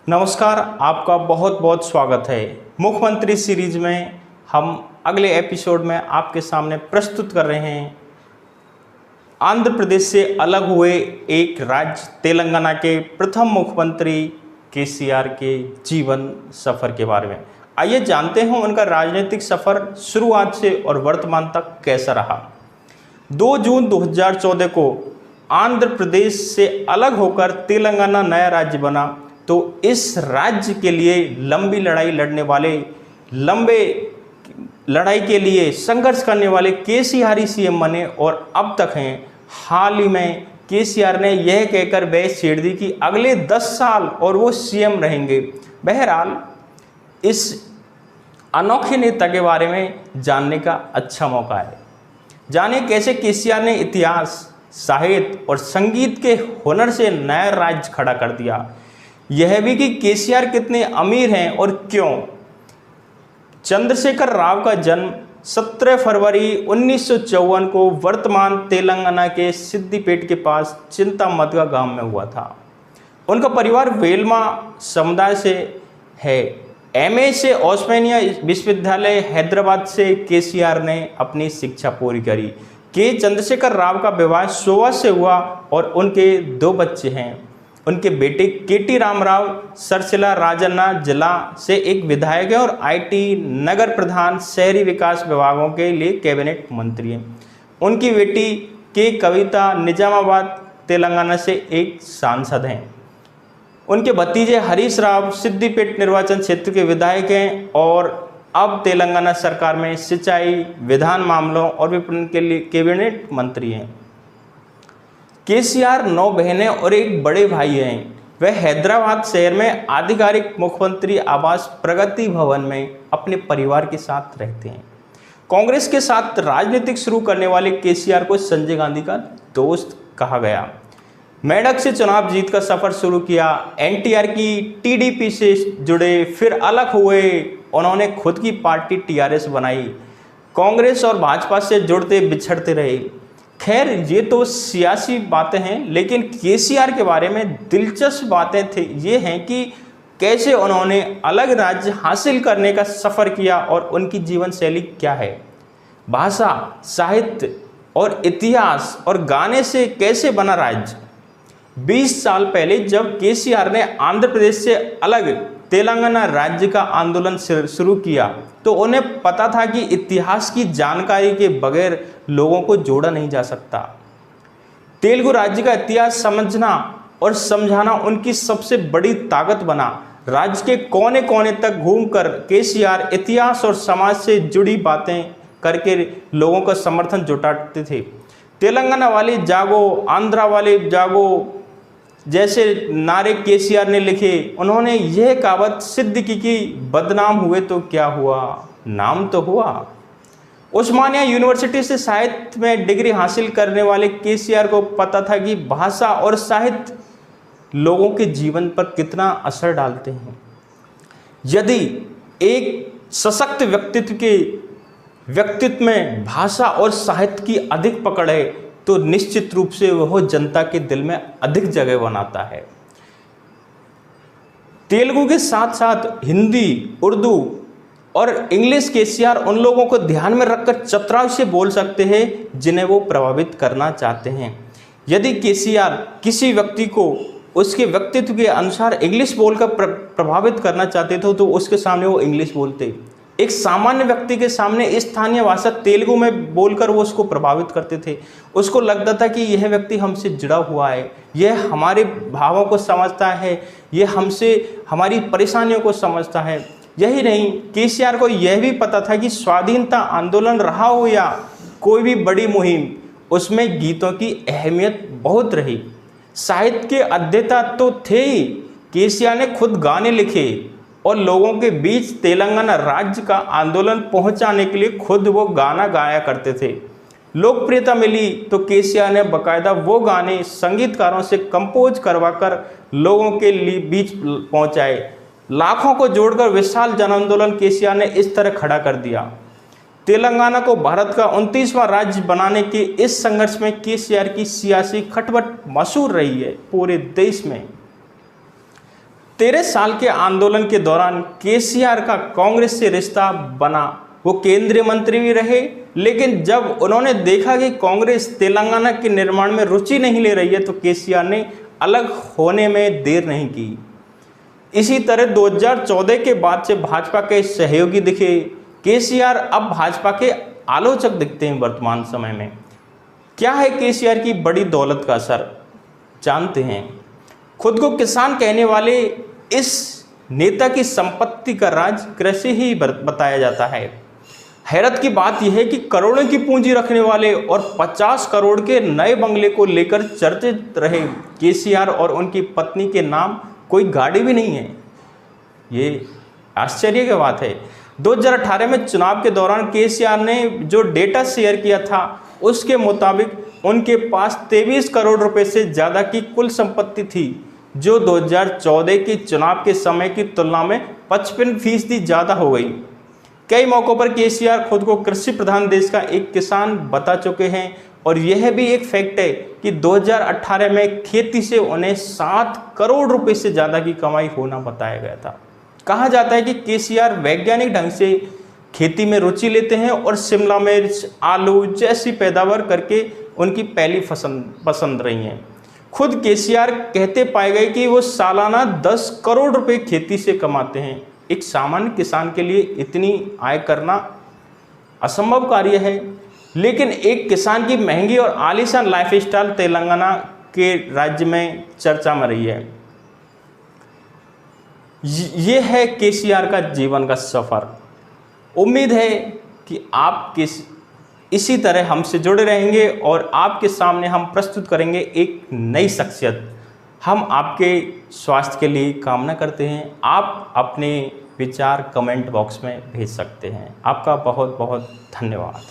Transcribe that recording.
नमस्कार, आपका बहुत बहुत स्वागत है। मुख्यमंत्री सीरीज में हम अगले एपिसोड में आपके सामने प्रस्तुत कर रहे हैं आंध्र प्रदेश से अलग हुए एक राज्य तेलंगाना के प्रथम मुख्यमंत्री केसीआर के जीवन सफ़र के बारे में। आइए जानते हैं उनका राजनीतिक सफ़र शुरुआत से और वर्तमान तक कैसा रहा। 2 जून 2014 को आंध्र प्रदेश से अलग होकर तेलंगाना नया राज्य बना, तो इस राज्य के लिए लंबी लड़ाई लड़ने वाले, लंबे लड़ाई के लिए संघर्ष करने वाले केसीआर ही सीएम बने और अब तक हैं। हाल ही में केसीआर ने यह कहकर बहस छेड़ दी कि अगले 10 साल और वो सीएम रहेंगे। बहरहाल इस अनोखे नेता के बारे में जानने का अच्छा मौका है। जानिए कैसे केसीआर ने इतिहास, साहित्य और संगीत के हुनर से नया राज्य खड़ा कर दिया। यह भी कि केसीआर कितने अमीर हैं और क्यों। चंद्रशेखर राव का जन्म 17 फरवरी 1954 को वर्तमान तेलंगाना के सिद्दीपेट के पास चिंतामतगा गांव में हुआ था। उनका परिवार वेलमा समुदाय से है। एमए से ओस्मानिया विश्वविद्यालय हैदराबाद से केसीआर ने अपनी शिक्षा पूरी करी। के चंद्रशेखर राव का विवाह सोवा से हुआ और उनके 2 बच्चे हैं। उनके बेटे केटी रामराव सरसिला राजन्ना जिला से एक विधायक है और आईटी, नगर प्रधान, शहरी विकास विभागों के लिए कैबिनेट मंत्री हैं। उनकी बेटी के कविता निजामाबाद तेलंगाना से एक सांसद हैं। उनके भतीजे हरीश राव सिद्दीपेट निर्वाचन क्षेत्र के विधायक हैं और अब तेलंगाना सरकार में सिंचाई, विधान मामलों और विपणन के लिए कैबिनेट मंत्री हैं। केसीआर 9 बहनें और एक बड़े भाई हैं। वह हैदराबाद शहर में आधिकारिक मुख्यमंत्री आवास प्रगति भवन में अपने परिवार के साथ रहते हैं। कांग्रेस के साथ राजनीतिक शुरू करने वाले केसीआर को संजय गांधी का दोस्त कहा गया। मेडक से चुनाव जीत का सफर शुरू किया। एनटीआर की टीडीपी से जुड़े, फिर अलग हुए। उन्होंने खुद की पार्टी टीआरएस बनाई। कांग्रेस और भाजपा से जुड़ते बिछड़ते रहे। खैर, ये तो सियासी बातें हैं, लेकिन केसीआर के बारे में दिलचस्प बातें थे ये हैं कि कैसे उन्होंने अलग राज्य हासिल करने का सफ़र किया और उनकी जीवन शैली क्या है। भाषा, साहित्य और इतिहास और गाने से कैसे बना राज्य। 20 साल पहले जब केसीआर ने आंध्र प्रदेश से अलग तेलंगाना राज्य का आंदोलन शुरू किया, तो उन्हें पता था कि इतिहास की जानकारी के बगैर लोगों को जोड़ा नहीं जा सकता। तेलुगु राज्य का इतिहास समझना और समझाना उनकी सबसे बड़ी ताकत बना। राज्य के कोने कोने तक घूमकर केसीआर इतिहास और समाज से जुड़ी बातें करके लोगों का समर्थन जुटाते थे। तेलंगाना वाले जागो, आंध्रा वाले जागो जैसे नारे केसीआर ने लिखे। उन्होंने यह कहावत सिद्ध की कि बदनाम हुए तो क्या हुआ, नाम तो हुआ। उस्मानिया यूनिवर्सिटी से साहित्य में डिग्री हासिल करने वाले केसीआर को पता था कि भाषा और साहित्य लोगों के जीवन पर कितना असर डालते हैं। यदि एक सशक्त व्यक्तित्व में भाषा और साहित्य की अधिक पकड़ है, तो निश्चित रूप से वह जनता के दिल में अधिक जगह बनाता है। तेलुगु के साथ साथ हिंदी, उर्दू और इंग्लिश केसीआर उन लोगों को ध्यान में रखकर चतुराई से बोल सकते हैं जिन्हें वो प्रभावित करना चाहते हैं। यदि केसीआर किसी व्यक्ति को उसके व्यक्तित्व के अनुसार इंग्लिश बोलकर प्रभावित करना चाहते थे, तो उसके सामने वो इंग्लिश बोलते। एक सामान्य व्यक्ति के सामने स्थानीय भाषा तेलुगु में बोलकर वो उसको प्रभावित करते थे। उसको लगता था कि यह व्यक्ति हमसे जुड़ा हुआ है, यह हमारे भावों को समझता है, यह हमसे हमारी परेशानियों को समझता है। यही नहीं, केसीआर को यह भी पता था कि स्वाधीनता आंदोलन रहा हो या कोई भी बड़ी मुहिम, उसमें गीतों की अहमियत बहुत रही। साहित्य के अध्येता तो थे ही। केसीआर ने खुद गाने लिखे और लोगों के बीच तेलंगाना राज्य का आंदोलन पहुंचाने के लिए खुद वो गाना गाया करते थे। लोकप्रियता मिली तो केसीआर ने बाकायदा वो गाने संगीतकारों से कंपोज करवाकर लोगों के बीच पहुंचाए। लाखों को जोड़कर विशाल जन आंदोलन केसीआर ने इस तरह खड़ा कर दिया। तेलंगाना को भारत का 29वां राज्य बनाने के इस संघर्ष में केसीआर की सियासी खटपट मशहूर रही है पूरे देश में। 13 साल के आंदोलन के दौरान केसीआर का कांग्रेस से रिश्ता बना। वो केंद्रीय मंत्री भी रहे, लेकिन जब उन्होंने देखा कि कांग्रेस तेलंगाना के निर्माण में रुचि नहीं ले रही है तो केसीआर ने अलग होने में देर नहीं की। इसी तरह 2014 के बाद से भाजपा के सहयोगी दिखे। केसीआर अब भाजपा के आलोचक दिखते हैं वर्तमान समय में। क्या है केसीआर की बड़ी दौलत का असर, जानते हैं। खुद को किसान कहने वाले इस नेता की संपत्ति का राज कृषि ही बताया जाता है। हैरत की बात यह है कि करोड़ों की पूंजी रखने वाले और 50 करोड़ के नए बंगले को लेकर चर्चित रहे केसीआर और उनकी पत्नी के नाम कोई गाड़ी भी नहीं है। ये आश्चर्य की बात है। 2018 में चुनाव के दौरान केसीआर ने जो डेटा शेयर किया था उसके मुताबिक उनके पास 23 करोड़ रुपए से ज़्यादा की कुल संपत्ति थी, जो 2014 के चुनाव के समय की तुलना में 55% ज़्यादा हो गई। कई मौक़ों पर केसीआर खुद को कृषि प्रधान देश का एक किसान बता चुके हैं और यह भी एक फैक्ट है कि 2018 में खेती से उन्हें 7 करोड़ रुपए से ज़्यादा की कमाई होना बताया गया था। कहा जाता है कि केसीआर वैज्ञानिक ढंग से खेती में रुचि लेते हैं और शिमला मिर्च, आलू जैसी पैदावार करके उनकी पहली पसंद रही हैं। खुद केसीआर कहते पाए गए कि वो सालाना 10 करोड़ रुपए खेती से कमाते हैं। एक सामान्य किसान के लिए इतनी आय करना असंभव कार्य है, लेकिन एक किसान की महंगी और आलीशान लाइफस्टाइल तेलंगाना के राज्य में चर्चा में रही है। ये है केसीआर का जीवन का सफ़र। उम्मीद है कि आप इसी तरह हमसे जुड़े रहेंगे और आपके सामने हम प्रस्तुत करेंगे एक नई शख्सियत। हम आपके स्वास्थ्य के लिए कामना करते हैं। आप अपने विचार कमेंट बॉक्स में भेज सकते हैं। आपका बहुत बहुत धन्यवाद।